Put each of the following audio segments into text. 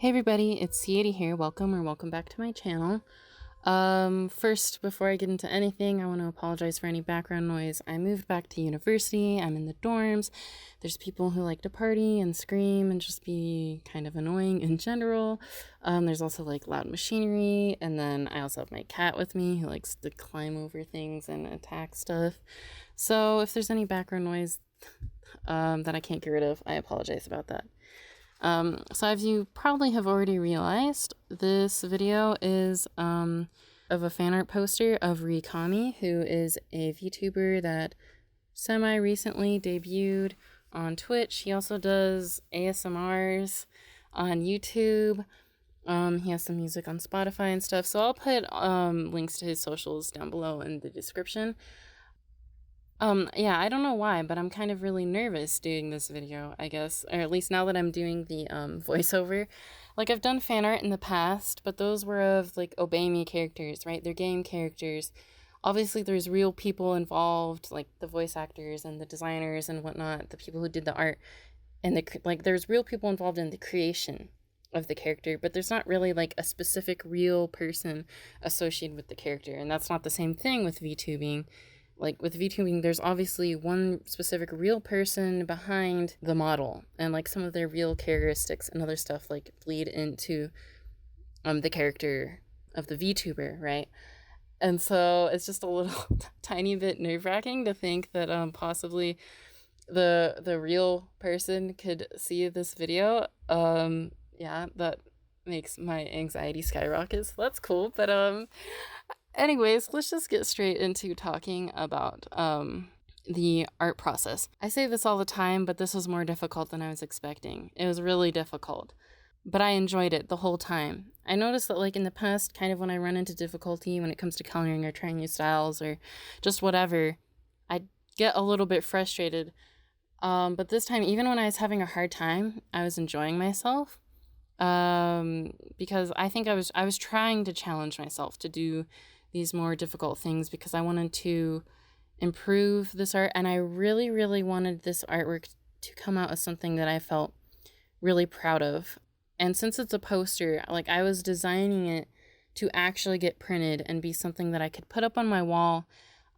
Hey everybody, it's C80 here. Welcome back to my channel. First, before I get into anything, I want to apologize for any background noise. I moved back to university. I'm in the dorms. There's people who like to party and scream and just be kind of annoying in general. There's also like loud machinery, and then I also have my cat with me who likes to climb over things and attack stuff. So if there's any background noise that I can't get rid of, I apologize about that. So as you probably have already realized, this video is of a fan art poster of RiiKami, who is a VTuber that semi-recently debuted on Twitch. He also does ASMRs on YouTube. He has some music on Spotify and stuff, so I'll put links to his socials down below in the description. Yeah, I don't know why, but I'm kind of really nervous doing this video, I guess. Or at least now that I'm doing the voiceover. Like, I've done fan art in the past, but those were of, like, Obey Me characters, right? They're game characters. Obviously, there's real people involved, like the voice actors and the designers and whatnot, the people who did the art. And, there's real people involved in the creation of the character, but there's not really, like, a specific real person associated with the character. And that's not the same thing with VTubing. Like, with VTubing, there's obviously one specific real person behind the model, and, like, some of their real characteristics and other stuff, like, bleed into the character of the VTuber, right? And so it's just a little tiny bit nerve-wracking to think that possibly the real person could see this video. Yeah, that makes my anxiety skyrocket, so that's cool. But anyways, let's just get straight into talking about the art process. I say this all the time, but this was more difficult than I was expecting. It was really difficult, but I enjoyed it the whole time. I noticed that, like, in the past, kind of when I run into difficulty when it comes to coloring or trying new styles or just whatever, I get a little bit frustrated. But this time, even when I was having a hard time, I was enjoying myself. Because I think I was trying to challenge myself to do these more difficult things because I wanted to improve this art, and I really, really wanted this artwork to come out as something that I felt really proud of. And since it's a poster, like, I was designing it to actually get printed and be something that I could put up on my wall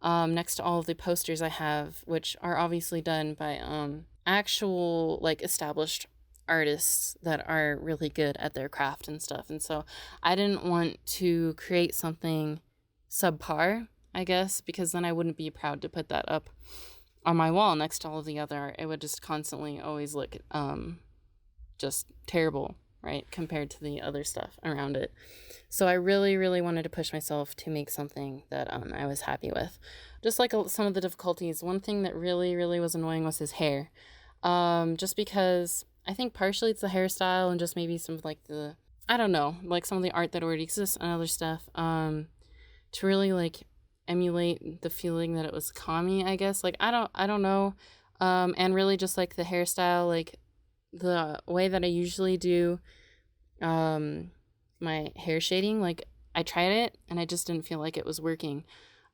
next to all of the posters I have, which are obviously done by actual, like, established artists that are really good at their craft and stuff. And so I didn't want to create something subpar, I guess, because then I wouldn't be proud to put that up on my wall next to all of the other art. It would just constantly always look just terrible, right, compared to the other stuff around it. So I really, really wanted to push myself to make something that I was happy with. Just like some of the difficulties, one thing that really, really was annoying was his hair. Just because I think partially it's the hairstyle and just maybe some of, like, the, I don't know, like, some of the art that already exists and other stuff, to really, like, emulate the feeling that it was Kami, I guess. Like, I don't know. And really just, like, the hairstyle, like, the way that I usually do my hair shading, like, I tried it and I just didn't feel like it was working.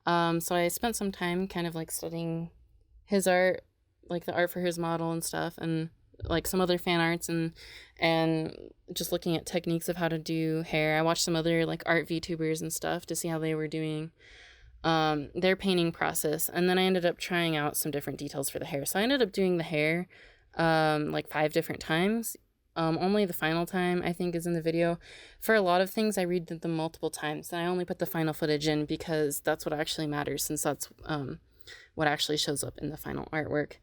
So I spent some time kind of, like, studying his art, like the art for his model and stuff, and, like, some other fan arts, and just looking at techniques of how to do hair. I watched some other, like, art VTubers and stuff to see how they were doing their painting process, and then I ended up trying out some different details for the hair. So I ended up doing the hair like 5 different times. Only the final time, I think, is in the video. For a lot of things, I redid them multiple times, and I only put the final footage in because that's what actually matters, since that's what actually shows up in the final artwork.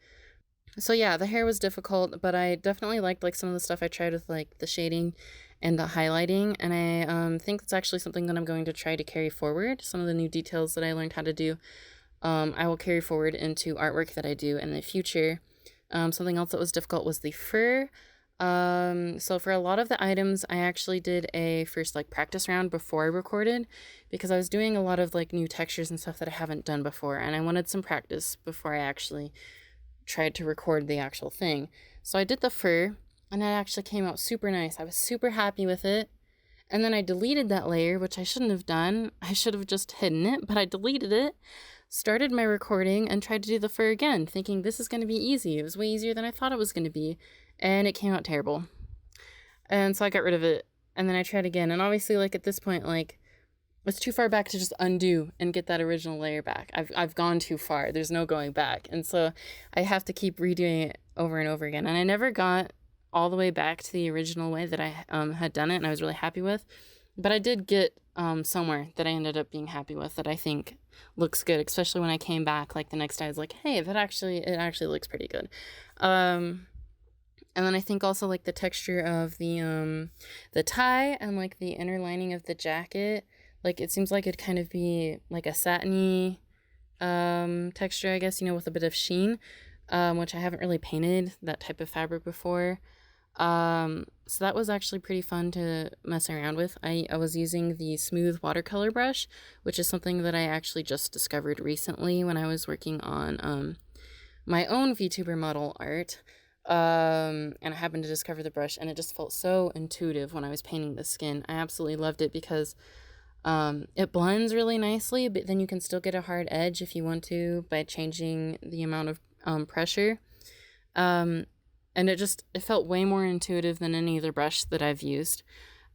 So yeah, the hair was difficult, but I definitely liked, like, some of the stuff I tried with, like, the shading and the highlighting, and I think it's actually something that I'm going to try to carry forward. Some of the new details that I learned how to do, I will carry forward into artwork that I do in the future. Something else that was difficult was the fur. So for a lot of the items, I actually did a first, like, practice round before I recorded, because I was doing a lot of, like, new textures and stuff that I haven't done before, and I wanted some practice before I actually tried to record the actual thing. So I did the fur, and it actually came out super nice. I was super happy with it. And then I deleted that layer, which I shouldn't have done. I should have just hidden it, but I deleted it, started my recording, and tried to do the fur again, thinking this is going to be easy. It was way easier than I thought it was going to be, and it came out terrible. And so I got rid of it, and then I tried again. And obviously, like, at this point, like, it's too far back to just undo and get that original layer back. I've gone too far. There's no going back. And so I have to keep redoing it over and over again. And I never got all the way back to the original way that I had done it, and I was really happy with. But I did get somewhere that I ended up being happy with that I think looks good, especially when I came back like the next day. I was like, hey, it actually looks pretty good. And then I think also like the texture of the tie and like the inner lining of the jacket, like it seems like it'd kind of be like a satiny texture, I guess, with a bit of sheen, which I haven't really painted that type of fabric before. So that was actually pretty fun to mess around with. I was using the smooth watercolor brush, which is something that I actually just discovered recently when I was working on my own VTuber model art. And I happened to discover the brush, and it just felt so intuitive when I was painting the skin. I absolutely loved it because it blends really nicely, but then you can still get a hard edge if you want to by changing the amount of pressure. And it felt way more intuitive than any other brush that I've used.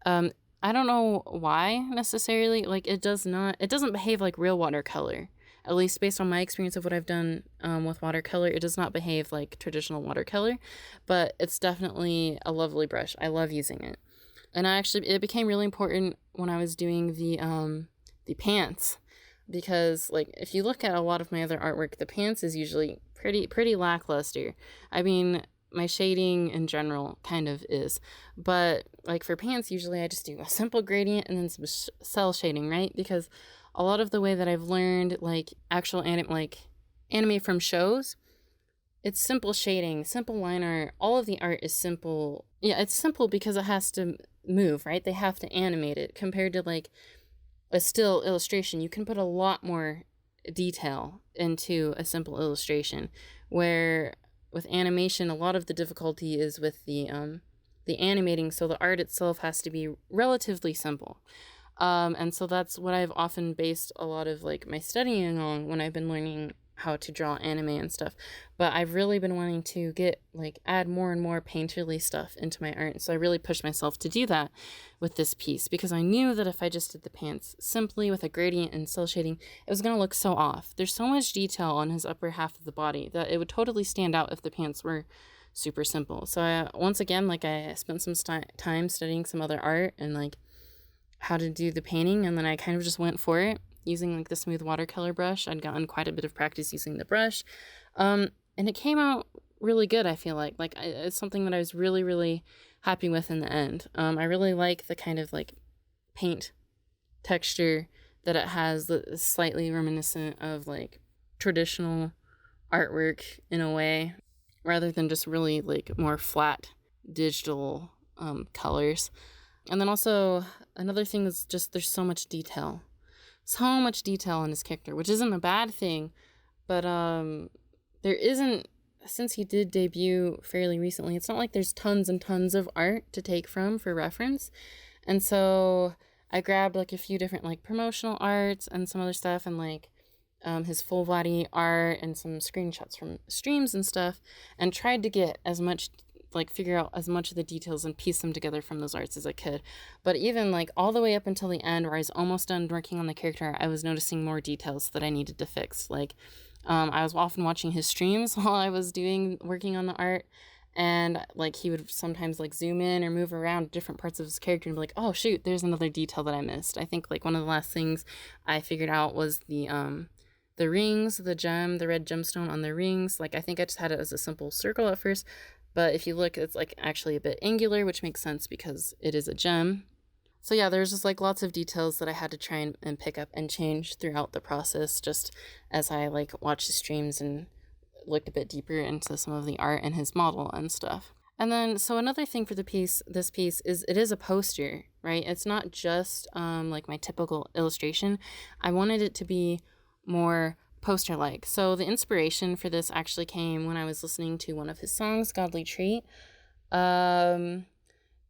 I don't know why necessarily. Like, it doesn't behave like real watercolor. At least based on my experience of what I've done with watercolor, it does not behave like traditional watercolor, but it's definitely a lovely brush. I love using it. And it became really important when I was doing the pants, because like if you look at a lot of my other artwork, the pants is usually pretty lackluster. I mean, my shading in general kind of is, but like for pants, usually I just do a simple gradient and then some cell shading, right? Because a lot of the way that I've learned like actual anime from shows, it's simple shading, simple line art. All of the art is simple. Yeah, it's simple because it has to move, right? They have to animate it compared to like a still illustration. You can put a lot more detail into a simple illustration, where with animation, a lot of the difficulty is with the animating, so the art itself has to be relatively simple. And so that's what I've often based a lot of like my studying on when I've been learning how to draw anime and stuff. But I've really been wanting to add more and more painterly stuff into my art. So I really pushed myself to do that with this piece, because I knew that if I just did the pants simply with a gradient and cell shading, it was going to look so off. There's so much detail on his upper half of the body that it would totally stand out if the pants were super simple. So once again, I spent some time studying some other art and like how to do the painting, and then I kind of just went for it using like the smooth watercolor brush. I'd gotten quite a bit of practice using the brush, and it came out really good. I feel like it's something that I was really, really happy with in the end. I really like the kind of like paint texture that it has, that is slightly reminiscent of like traditional artwork in a way, rather than just really like more flat digital colors. And then also another thing is just there's so much detail in his character, which isn't a bad thing, but there isn't, since he did debut fairly recently, it's not like there's tons and tons of art to take from for reference. And so I grabbed like a few different like promotional arts and some other stuff, and like his full body art and some screenshots from streams and stuff, and tried to get figure out as much of the details and piece them together from those arts as I could. But even like all the way up until the end where I was almost done working on the character, I was noticing more details that I needed to fix. Like I was often watching his streams while I was working on the art, and like he would sometimes like zoom in or move around different parts of his character and be like, oh shoot, there's another detail that I missed. I think like one of the last things I figured out was the rings, the red gemstone on the rings. Like I think I just had it as a simple circle at first, but if you look, it's like actually a bit angular, which makes sense because it is a gem. So yeah, there's just like lots of details that I had to try and pick up and change throughout the process, just as I like watched the streams and looked a bit deeper into some of the art and his model and stuff. And then, so another thing for this piece is it is a poster, right? It's not just like my typical illustration. I wanted it to be more poster-like. So the inspiration for this actually came when I was listening to one of his songs, Godly Treat. And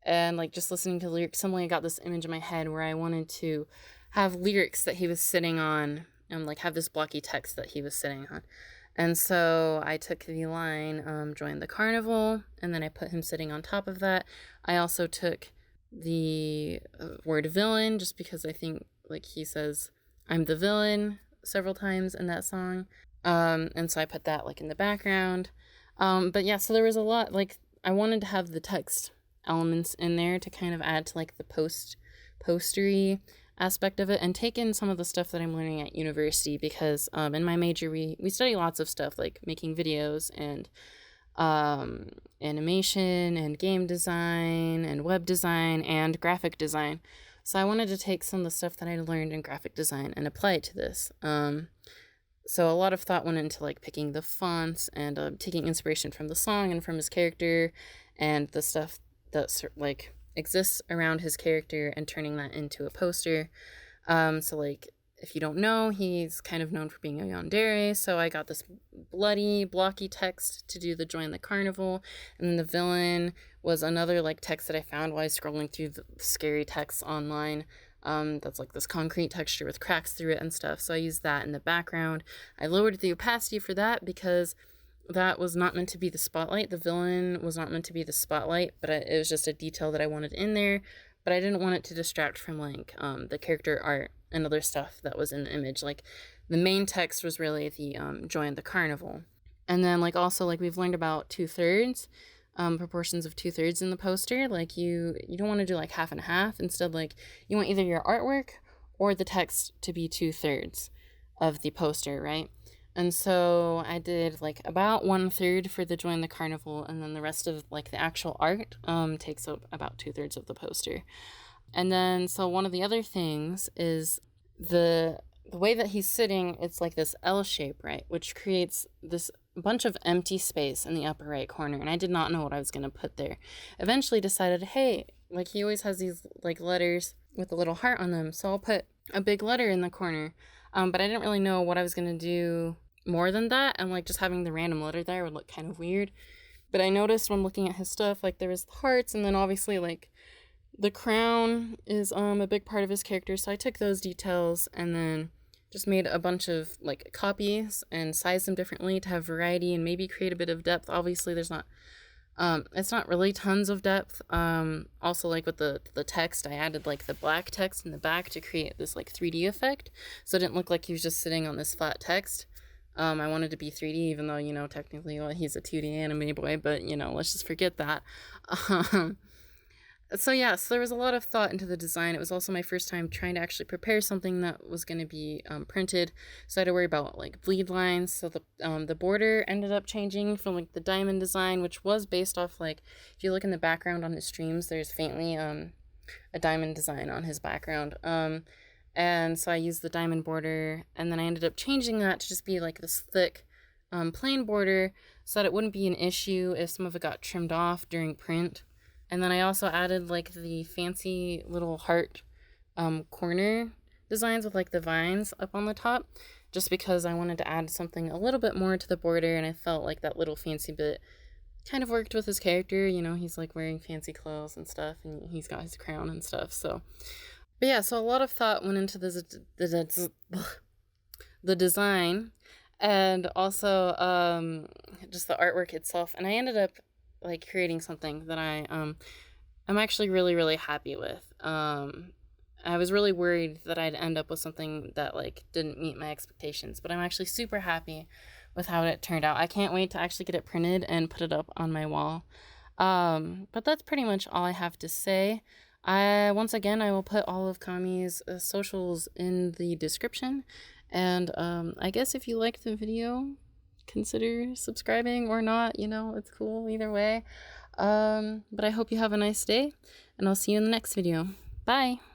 like just listening to lyrics, suddenly I got this image in my head where I wanted to have lyrics that he was sitting on and like have this blocky text that he was sitting on. And so I took the line, join the carnival, and then I put him sitting on top of that. I also took the word villain, just because I think, like, he says, I'm the villain several times in that song. And so I put that, like, in the background. But yeah, so there was a lot, like, I wanted to have the text elements in there to kind of add to, like, the postery aspect of it, and take in some of the stuff that I'm learning at university, because in my major we study lots of stuff like making videos and animation and game design and web design and graphic design. So I wanted to take some of the stuff that I learned in graphic design and apply it to this. So a lot of thought went into like picking the fonts and taking inspiration from the song and from his character and the stuff that like exists around his character and turning that into a poster. So like, if you don't know, he's kind of known for being a yandere, so I got this bloody, blocky text to do the join the carnival, and then the villain was another like text that I found while I was scrolling through the scary texts online. That's like this concrete texture with cracks through it and stuff, so I used that in the background. I lowered the opacity for that because that was not meant to be the spotlight. The villain was not meant to be the spotlight, but it was just a detail that I wanted in there, but I didn't want it to distract from like the character art and other stuff that was in the image. Like the main text was really the join the carnival. And then like also like we've learned about 2/3, proportions of 2/3 in the poster. Like you don't want to do like half and half. Instead, like you want either your artwork or the text to be 2/3 of the poster, right? And so I did like about 1/3 for the join the carnival, and then the rest of like the actual art takes up about 2/3 of the poster. And then so one of the other things is the way that he's sitting, it's like this L shape, right? Which creates this bunch of empty space in the upper right corner, and I did not know what I was going to put there. Eventually decided, hey, like he always has these like letters with a little heart on them, so I'll put a big letter in the corner. But I didn't really know what I was going to do more than that, and like just having the random letter there would look kind of weird. But I noticed when looking at his stuff, like there was hearts, and then obviously like the crown is a big part of his character, so I took those details and then just made a bunch of like copies and sized them differently to have variety and maybe create a bit of depth. Obviously there's not it's not really tons of depth. Also like with the text, I added like the black text in the back to create this like 3D effect, so it didn't look like he was just sitting on this flat text. I wanted to be 3D, even though, you know, technically, well, he's a 2D anime boy, but, you know, let's just forget that. So yeah, so there was a lot of thought into the design. It was also my first time trying to actually prepare something that was going to be printed, so I had to worry about like bleed lines. So the border ended up changing from like the diamond design, which was based off like, if you look in the background on his streams, there's faintly a diamond design on his background. And so I used the diamond border, and then I ended up changing that to just be like this thick plain border, so that it wouldn't be an issue if some of it got trimmed off during print. And then I also added like the fancy little heart corner designs with like the vines up on the top, just because I wanted to add something a little bit more to the border, and I felt like that little fancy bit kind of worked with his character. You know, he's like wearing fancy clothes and stuff, and he's got his crown and stuff, so. But yeah, so a lot of thought went into the design, and also just the artwork itself, and I ended up like creating something that I'm actually really, really happy with. I was really worried that I'd end up with something that like didn't meet my expectations, but I'm actually super happy with how it turned out. I can't wait to actually get it printed and put it up on my wall. But that's pretty much all I have to say. Once again, I will put all of Kami's socials in the description, and I guess if you liked the video, consider subscribing or not, you know, it's cool either way. But I hope you have a nice day, and I'll see you in the next video. Bye!